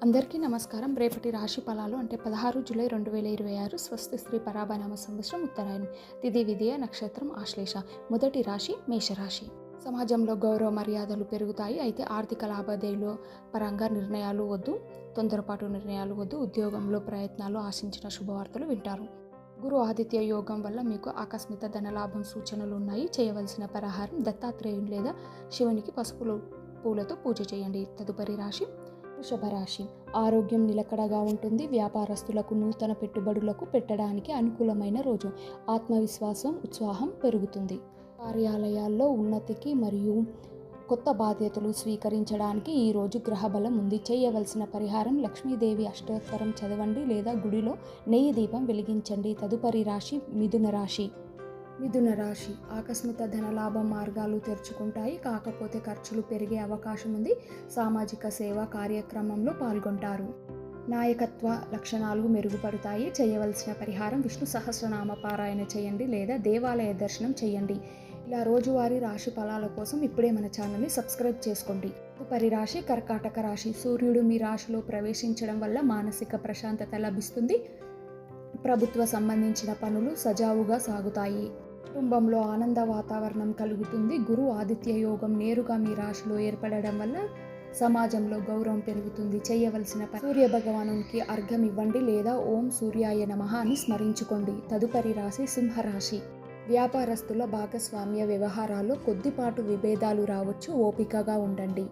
అందరికీ నమస్కారం. రేపటి రాశి ఫలాలు అంటే 16 జూలై 2026 స్వస్తి శ్రీ పరాభనామ సంవత్సరం ఉత్తరాయణం. తిథి విధియ నక్షత్రం ఆశ్లేష. మొదటి రాశి మేషరాశి. సమాజంలో గౌరవ మర్యాదలు పెరుగుతాయి. అయితే ఆర్థిక లావాదేవీల పరంగా నిర్ణయాలు వద్దు, తొందరపాటు నిర్ణయాలు వద్దు. ఉద్యోగంలో ప్రయత్నాలు ఆశించిన శుభవార్తలు వింటారు. గురు ఆదిత్య యోగం వల్ల మీకు ఆకస్మిక ధనలాభం సూచనలు ఉన్నాయి. చేయవలసిన పరిహారం దత్తాత్రేయుని లేదా శివునికి పసుపు పూలతో పూజ చేయండి. తదుపరి రాశి వృషభ రాశి. ఆరోగ్యం నిలకడగా ఉంటుంది. వ్యాపారస్తులకు నూతన పెట్టుబడులకు పెట్టడానికి అనుకూలమైన రోజు. ఆత్మవిశ్వాసం, ఉత్సాహం పెరుగుతుంది. కార్యాలయాల్లో ఉన్నతికి మరియు కొత్త బాధ్యతలు స్వీకరించడానికి ఈ రోజు గ్రహబలం ఉంది. చేయవలసిన పరిహారం లక్ష్మీదేవి అష్టోత్తరం చదవండి లేదా గుడిలో నెయ్యి దీపం వెలిగించండి. తదుపరి రాశి మిథున రాశి. మిథున రాశి. ఆకస్మిక ధనలాభ మార్గాలు తెరుచుకుంటాయి. కాకపోతే ఖర్చులు పెరిగే అవకాశం ఉంది. సామాజిక సేవా కార్యక్రమంలో పాల్గొంటారు. నాయకత్వ లక్షణాలు మెరుగుపడతాయి. చేయవలసిన పరిహారం విష్ణు సహస్రనామ పారాయణ చేయండి లేదా దేవాలయ దర్శనం చేయండి. ఇలా రోజువారీ రాశి ఫలాల కోసం ఇప్పుడే మన ఛానల్ని సబ్స్క్రైబ్ చేసుకోండి. తదుపరి రాశి కర్కాటక రాశి. సూర్యుడు మీ రాశిలో ప్రవేశించడం వల్ల మానసిక ప్రశాంతత లభిస్తుంది. ప్రభుత్వ సంబంధించిన పనులు సజావుగా సాగుతాయి. కుటుంబంలో ఆనంద వాతావరణం కలుగుతుంది. గురు ఆదిత్య యోగం నేరుగా మీ రాశిలో ఏర్పడడం వల్ల సమాజంలో గౌరవం పెరుగుతుంది. చేయవలసిన సూర్య భగవానునికి అర్ఘ్యం ఇవ్వండి లేదా ఓం సూర్యాయ నమః అని స్మరించుకోండి. తదుపరి రాశి సింహరాశి. వ్యాపారస్తుల భాగస్వామ్య వ్యవహారాల్లో కొద్దిపాటు విభేదాలు రావచ్చు. ఓపికగా ఉండండి.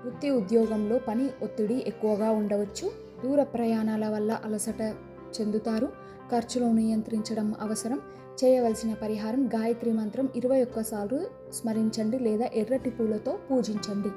వృత్తి ఉద్యోగంలో పని ఒత్తిడి ఎక్కువగా ఉండవచ్చు. దూర ప్రయాణాల వల్ల అలసట చెందుతారు. ఖర్చులు నియంత్రించడం అవసరం. చేయవలసిన పరిహారం గాయత్రి మంత్రం 21 సార్లు స్మరించండి లేదా ఎర్రటి పూలతో పూజించండి.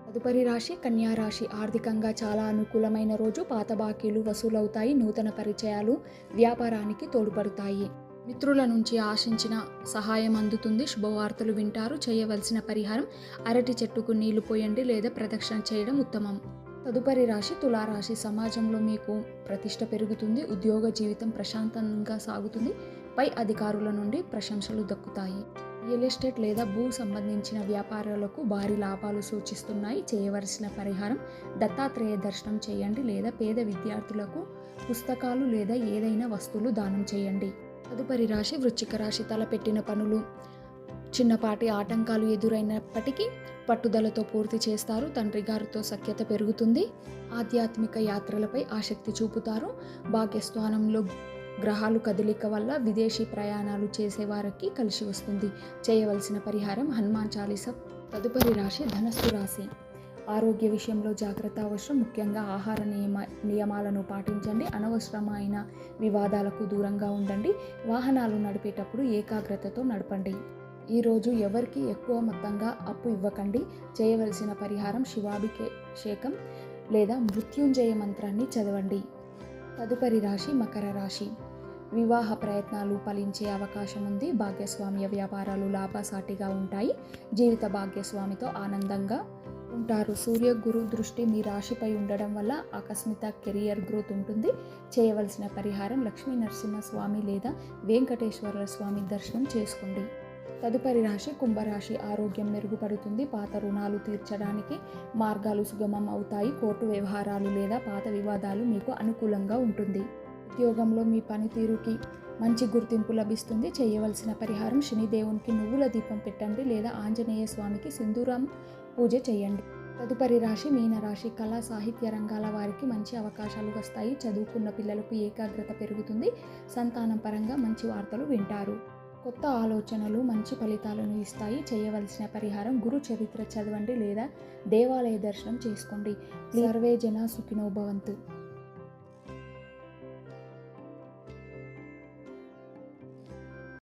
తదుపరి రాశి కన్యా రాశి. ఆర్థికంగా చాలా అనుకూలమైన రోజు. పాత బాకీలు వసూలవుతాయి. నూతన పరిచయాలు వ్యాపారానికి తోడ్పడతాయి. మిత్రుల నుంచి ఆశించిన సహాయం అందుతుంది. శుభవార్తలు వింటారు. చేయవలసిన పరిహారం అరటి చెట్టుకు నీళ్లు పోయండి లేదా ప్రదక్షిణ చేయడం ఉత్తమం. తదుపరి రాశి తులారాశి. సమాజంలో మీకు ప్రతిష్ట పెరుగుతుంది. ఉద్యోగ జీవితం ప్రశాంతంగా సాగుతుంది. పై అధికారుల నుండి ప్రశంసలు దక్కుతాయి. రియల్ ఎస్టేట్ లేదా భూ సంబంధించిన వ్యాపారాలకు భారీ లాభాలు సూచిస్తున్నాయి. చేయవలసిన పరిహారం దత్తాత్రేయ దర్శనం చేయండి లేదా పేద విద్యార్థులకు పుస్తకాలు లేదా ఏదైనా వస్తువులు దానం చేయండి. తదుపరి రాశి వృశ్చిక రాశి. తలపెట్టిన పనులు చిన్నపాటి ఆటంకాలు ఎదురైనప్పటికీ పట్టుదలతో పూర్తి చేస్తారు. తండ్రి గారితో సఖ్యత పెరుగుతుంది. ఆధ్యాత్మిక యాత్రలపై ఆసక్తి చూపుతారు. భాగ్యస్థానంలో గ్రహాలు కదలిక వల్ల విదేశీ ప్రయాణాలు చేసేవారికి కలిసి వస్తుంది. చేయవలసిన పరిహారం హనుమాన్ చాలీస. తదుపరి రాశి ధనస్సు రాశి. ఆరోగ్య విషయంలో జాగ్రత్త అవసరం. ముఖ్యంగా ఆహార నియమాలను పాటించండి. అనవసరమైన వివాదాలకు దూరంగా ఉండండి. వాహనాలు నడిపేటప్పుడు ఏకాగ్రతతో నడపండి. ఈరోజు ఎవరికి ఎక్కువ మొత్తంగా అప్పు ఇవ్వకండి. చేయవలసిన పరిహారం శివాభిషేకం లేదా మృత్యుంజయ మంత్రాన్ని చదవండి. తదుపరి రాశి మకర రాశి. వివాహ ప్రయత్నాలు ఫలించే అవకాశం ఉంది. భాగ్యస్వామ్య వ్యాపారాలు లాభసాటిగా ఉంటాయి. జీవిత భాగ్యస్వామితో ఆనందంగా ఉంటారు. సూర్య గురు దృష్టి మీ రాశిపై ఉండడం వల్ల ఆకస్మిక కెరియర్ గ్రోత్ ఉంటుంది. చేయవలసిన పరిహారం లక్ష్మీ నరసింహస్వామి లేదా వెంకటేశ్వర స్వామి దర్శనం చేసుకోండి. తదుపరి రాశి కుంభరాశి. ఆరోగ్యం మెరుగుపడుతుంది. పాత రుణాలు తీర్చడానికి మార్గాలు సుగమం అవుతాయి. కోర్టు వ్యవహారాలు లేదా పాత వివాదాలు మీకు అనుకూలంగా ఉంటుంది. ఉద్యోగంలో మీ పనితీరుకి మంచి గుర్తింపు లభిస్తుంది. చేయవలసిన పరిహారం శనిదేవునికి నువ్వుల దీపం పెట్టండి లేదా ఆంజనేయ స్వామికి సింధూరం పూజ చేయండి. తదుపరి రాశి మీనరాశి. కళా సాహిత్య రంగాల వారికి మంచి అవకాశాలు వస్తాయి. చదువుకున్న పిల్లలకు ఏకాగ్రత పెరుగుతుంది. సంతానం పరంగా మంచి వార్తలు వింటారు. కొత్త ఆలోచనలు మంచి ఫలితాలను ఇస్తాయి. చేయవలసిన పరిహారం గురు చరిత్ర చదవండి లేదా దేవాలయ దర్శనం చేసుకోండి. సర్వే జన సుఖినో భవంతు.